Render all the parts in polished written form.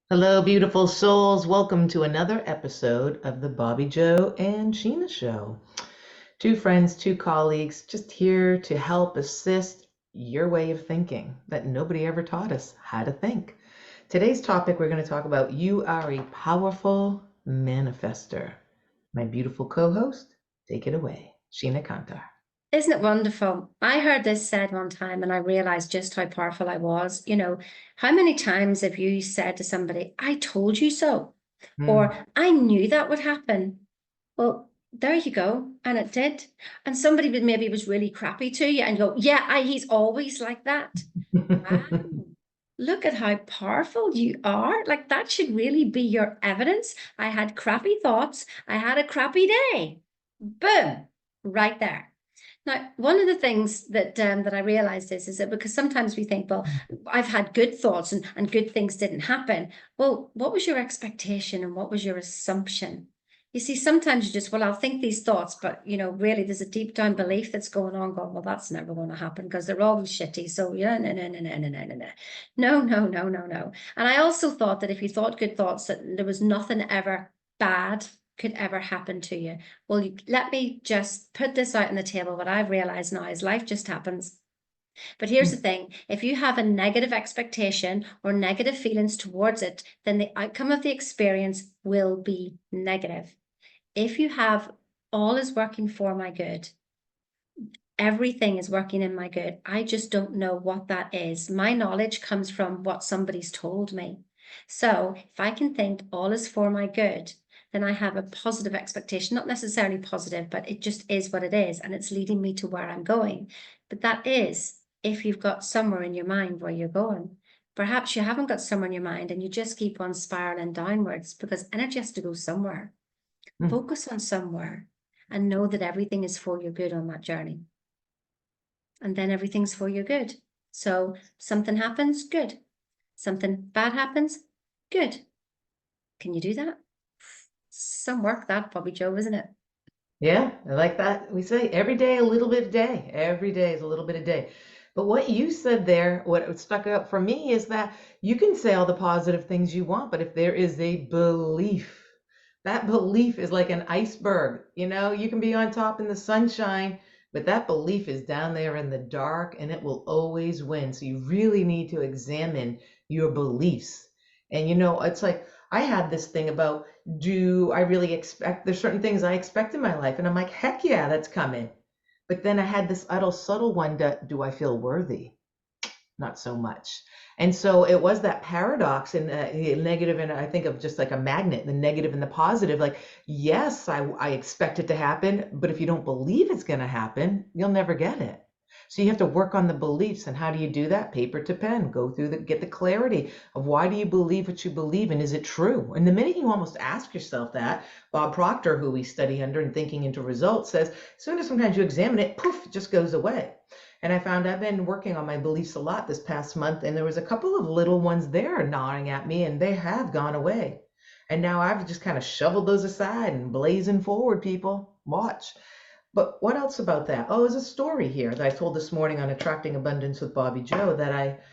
Hello, beautiful souls. Welcome to another episode of the Bobby Joe and Sheena Show. Two friends, two colleagues, just here to help assist your way of thinking that nobody ever taught us how to think. Today's topic, we're going to talk about you are a powerful manifestor. My beautiful co-host, take it away, Sheena Kantar. Isn't it wonderful? I heard this said one time and I realized just how powerful I was. How many times have you said to somebody, I told you so, Mm. or I knew that would happen? Well, there you go. And it did. And somebody maybe was really crappy to you and you go, yeah, he's always like that. Wow. Look at how powerful you are. Like that should really be your evidence. I had crappy thoughts. I had a crappy day. Boom, right there. Now, one of the things that I realized is that because sometimes we think, well, I've had good thoughts and good things didn't happen. Well, what was your expectation and what was your assumption? You see, sometimes you just, well, I'll think these thoughts, but really there's a deep down belief that's going, well, that's never going to happen because they're always shitty. So yeah, no, no, no, no, no, no, no, no, no, no, no, no, no. And I also thought that if you thought good thoughts, that there was nothing ever bad could ever happen to you. Well, let me just put this out on the table. What I've realized now is life just happens. But here's the thing, if you have a negative expectation or negative feelings towards it, then the outcome of the experience will be negative. If you have all is working for my good, everything is working in my good, I just don't know what that is. My knowledge comes from what somebody's told me. So if I can think all is for my good, then I have a positive expectation, not necessarily positive, but it just is what it is. And it's leading me to where I'm going. But that is if you've got somewhere in your mind where you're going. Perhaps you haven't got somewhere in your mind and you just keep on spiraling downwards because energy has to go somewhere. Mm. Focus on somewhere and know that everything is for your good on that journey. And then everything's for your good. So something happens, good. Something bad happens, good. Can you do that? Some work that, Bobby Joe, isn't it? Yeah, I like that. We say every day a little bit a day. Every day is a little bit a day. But what you said there, what stuck out for me is that you can say all the positive things you want, but if there is a belief, that belief is like an iceberg. You can be on top in the sunshine, but that belief is down there in the dark and it will always win. So you really need to examine your beliefs. And it's like I had this thing about, do I really expect, there's certain things I expect in my life, and I'm like, heck yeah, that's coming. But then I had this other subtle one, that do I feel worthy? Not so much. And so it was that paradox in the negative, and I think of just like a magnet, the negative and the positive. Like, yes, I expect it to happen, but if you don't believe it's going to happen, you'll never get it. So you have to work on the beliefs. And how do you do that? Paper to pen. Go through get the clarity of why do you believe what you believe, and is it true? And the minute you almost ask yourself that, Bob Proctor, who we study under in Thinking into Results, says as soon as sometimes you examine it, poof, it just goes away. And I found I've been working on my beliefs a lot this past month, and there was a couple of little ones there gnawing at me, and they have gone away. And now I've just kind of shoveled those aside and blazing forward, people. Watch. But what else about that? Oh, there's a story here that I told this morning on Attracting Abundance with Bobby Joe that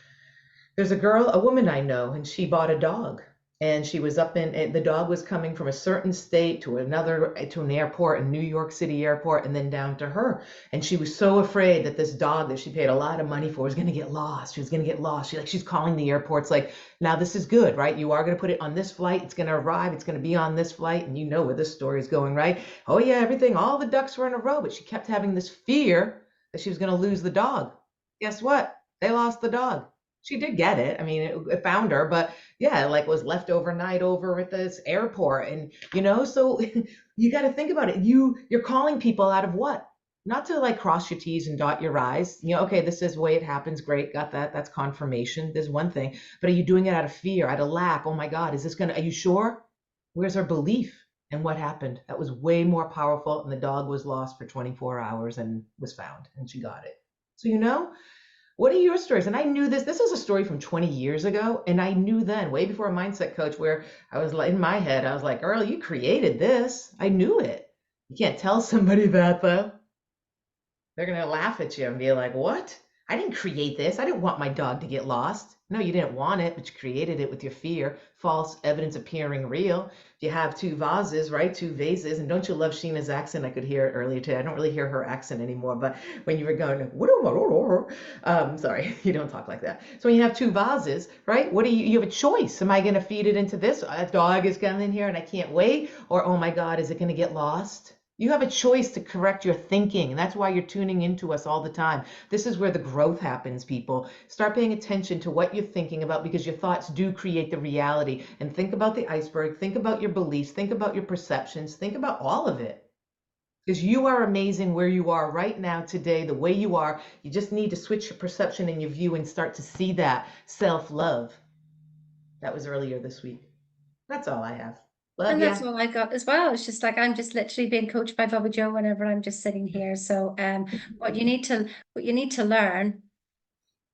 there's a woman I know, and she bought a dog. And she was up in, the dog was coming from a certain state to to an airport, a New York City airport, and then down to her. And she was so afraid that this dog that she paid a lot of money for was going to get lost. She was going to get lost. She's calling the airports like, now this is good, right? You are going to put it on this flight. It's going to arrive. It's going to be on this flight. And you know where this story is going, right? Oh yeah, everything, all the ducks were in a row, but she kept having this fear that she was going to lose the dog. Guess what? They lost the dog. She did get it. I mean, it found her, but yeah, like was left overnight over at this airport. And so you got to think about it. You're calling people out of what? Not to like cross your T's and dot your I's. Okay, this is the way it happens. Great, got that. That's confirmation. There's one thing. But are you doing it out of fear, out of lack? Oh my God, is this gonna, are you sure? Where's our belief? And what happened? That was way more powerful. And the dog was lost for 24 hours and was found, and she got it. So what are your stories? And I knew this was a story from 20 years ago. And I knew then, way before a mindset coach, where I was like, in my head, I was like, Earl, you created this. I knew it. You can't tell somebody that though. They're going to laugh at you and be like, what? I didn't create this. I didn't want my dog to get lost. No, you didn't want it, but you created it with your fear. False evidence appearing real. If you have two vases, right? Two vases. And don't you love Sheena's accent? I could hear it earlier today. I don't really hear her accent anymore, but when you were going, sorry, you don't talk like that. So when you have two vases, right? What do you have a choice? Am I going to feed it into this? A dog is coming in here and I can't wait. Or, oh my God, is it going to get lost? You have a choice to correct your thinking, and that's why you're tuning into us all the time. This is where the growth happens, people. Start paying attention to what you're thinking about because your thoughts do create the reality. And think about the iceberg, think about your beliefs, think about your perceptions, think about all of it. Because you are amazing where you are right now, today, the way you are. You just need to switch your perception and your view and start to see that self love. That was earlier this week. That's all I have. Love And ya. that's all I got as well. It's just like I'm just literally being coached by Bobby Joe whenever I'm just sitting here. So what you need to learn,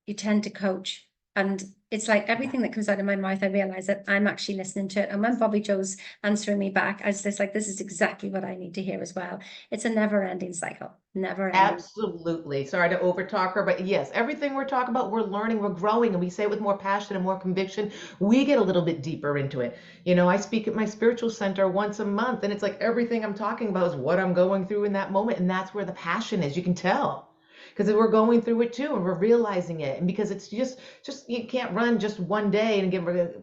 you tend to coach. And it's like Yeah. everything that comes out of my mouth, I realize that I'm actually listening to it. And when Bobby Joe's answering me back, I was just like, this is exactly what I need to hear as well. It's a never-ending cycle, never ending. Absolutely. Sorry to overtalk her, but yes, everything we're talking about, we're learning, we're growing, and we say it with more passion and more conviction. We get a little bit deeper into it. I speak at my spiritual center once a month, and it's like everything I'm talking about is what I'm going through in that moment, and that's where the passion is. You can tell. Because we're going through it too, and we're realizing it, and because it's just you can't run just one day and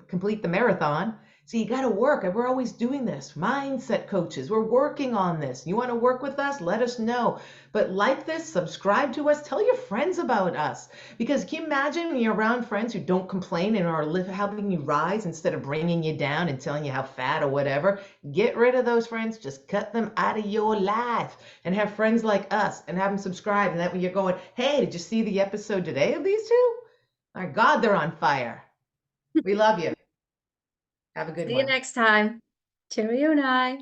complete the marathon. So you got to work. And we're always doing this. Mindset coaches, we're working on this. You want to work with us? Let us know. But like this, subscribe to us, tell your friends about us. Because can you imagine when you're around friends who don't complain and are helping you rise instead of bringing you down and telling you how fat or whatever? Get rid of those friends. Just cut them out of your life and have friends like us and have them subscribe. And that when you're going, hey, did you see the episode today of these two? My God, they're on fire. We love you. Have a good See you one. next time. Cheerio now.